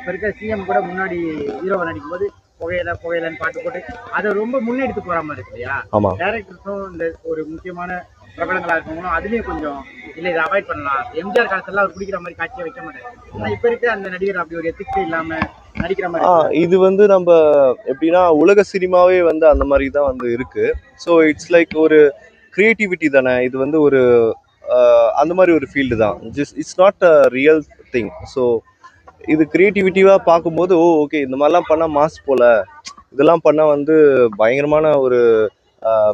இப்ப இருக்க சிஎம் கூட முன்னாடி ஹீரோவை நடிக்கும்போது புகையில புகையிலன்னு பாட்டு போட்டு அதை ரொம்ப முன்னெடுத்து போற மாதிரி இருக்கு இல்லையா? ஆமா. டேரக்டர்ஸும் இந்த ஒரு முக்கியமான பிரபலங்களா இருக்கவங்களும் அதுலயும் கொஞ்சம் இல்ல இதை அவாய்ட் பண்ணலாம். எம்ஜிஆர் காலத்துல அவர் பிடிக்கிற மாதிரி காட்சியை வைக்க மாட்டாரு. ஆனா இப்ப இருக்க அந்த நடிகர் அப்படி ஒரு எத்திக்ஸ் இல்லாம நடிக்கிற மாதிரி இது வந்து நம்ம எப்படின்னா உலக சினிமாவே வந்து அந்த மாதிரி தான் வந்து இருக்கு. ஸோ இட்ஸ் லைக் ஒரு கிரியேட்டிவிட்டி தானே இது வந்து ஒரு அந்த மாதிரி ஒரு ஃபீல்டு தான். It's not a real thing. So இது கிரியேட்டிவிட்டிவாக பார்க்கும்போது ஓகே இந்த மாதிரிலாம் பண்ணால் மாஸ் போல, இதெல்லாம் பண்ணால் வந்து பயங்கரமான ஒரு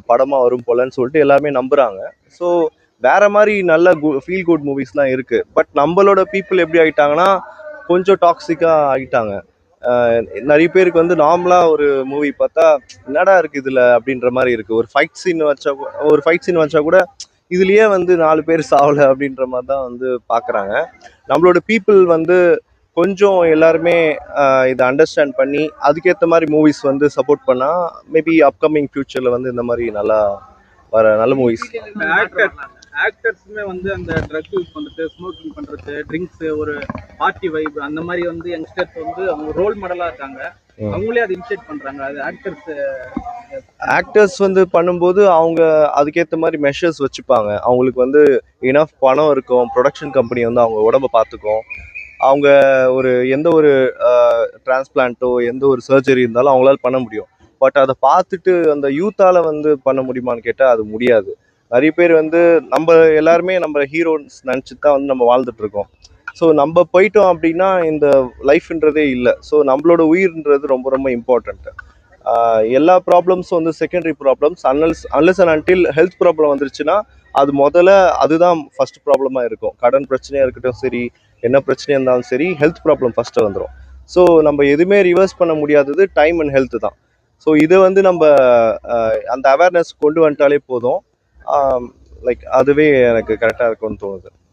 படமாக வரும் போலன்னு சொல்லிட்டு எல்லாருமே நம்புகிறாங்க. ஸோ வேற மாதிரி நல்ல ஃபீல் குட் மூவிஸ்லாம் இருக்குது. பட் நம்மளோட பீப்புள் எப்படி ஆகிட்டாங்கன்னா கொஞ்சம் டாக்ஸிக்காக ஆகிட்டாங்க. நிறைய பேருக்கு வந்து நார்மலாக ஒரு மூவி பார்த்தா என்னடா இருக்குது இதில் அப்படின்ற மாதிரி இருக்குது. ஒரு ஃபைட் சீன் வச்சா கூட இதுலேயே வந்து 4 பேர் சாவலை அப்படின்ற மாதிரி தான் வந்து பார்க்குறாங்க. நம்மளோட பீப்புள் வந்து கொஞ்சம் எல்லாருமே இதை அண்டர்ஸ்டாண்ட் பண்ணி அதுக்கேற்ற மாதிரி மூவிஸ் வந்து சப்போர்ட் பண்ணால் மேபி அப்கமிங் ஃபியூச்சரில் வந்து இந்த மாதிரி நல்லா வர நல்ல மூவிஸ். ஆக்டர்ஸுமே வந்து அந்த ட்ரக் யூஸ் பண்ணுறது, ஸ்மோக்கிங் பண்ணுறது, ட்ரிங்க்ஸ், ஒரு பார்ட்டி வைப் அந்த மாதிரி வந்து யங்ஸ்டர்ஸ் வந்து அவங்க ரோல் மாடலாக இருக்காங்க. அவங்களே அதை இனிஷியேட் பண்ணுறாங்க. அது ஆக்டர்ஸ் வந்து பண்ணும்போது அவங்க அதுக்கேற்ற மாதிரி மெஷர்ஸ் வச்சுப்பாங்க. அவங்களுக்கு வந்து இனஃப் பணம் இருக்கும், ப்ரொடக்ஷன் கம்பெனி வந்து அவங்க உடம்பை பார்த்துக்கும். அவங்க எந்த ஒரு டிரான்ஸ்பிளான்ட்டோ எந்த ஒரு சர்ஜரி இருந்தாலும் அவங்களால பண்ண முடியும். பட் அதை பார்த்துட்டு அந்த யூத்தால் வந்து பண்ண முடியுமான்னு கேட்டால் அது முடியாது. நிறைய பேர் வந்து நம்ம எல்லாருமே நம்ம ஹீரோஸ் நினச்சிட்டு தான் வந்து நம்ம வாழ்ந்துட்டுருக்கோம். ஸோ நம்ம போயிட்டோம் அப்படின்னா இந்த லைஃப்ன்றதே இல்லை. ஸோ நம்மளோட உயிர்ன்றது ரொம்ப ரொம்ப இம்பார்ட்டண்ட்டு. எல்லா ப்ராப்ளம்ஸும் வந்து secondary problems. Unless and until health problem வந்துருச்சுன்னா அது முதல்ல அதுதான் ஃபர்ஸ்ட் ப்ராப்ளமாக இருக்கும். கடன் பிரச்சனையாக இருக்கட்டும் சரி, என்ன பிரச்சனையாக இருந்தாலும் சரி, ஹெல்த் ப்ராப்ளம் ஃபஸ்ட்டு வந்துடும். ஸோ நம்ம எதுவுமே ரிவர்ஸ் பண்ண முடியாதது டைம் அண்ட் ஹெல்த்து தான். ஸோ இதை வந்து நம்ம அந்த அவேர்னஸ் கொண்டு வந்துட்டாலே போதும். லைக் அதுவே எனக்கு கரெக்டாக இருக்கும்னு தோணுது.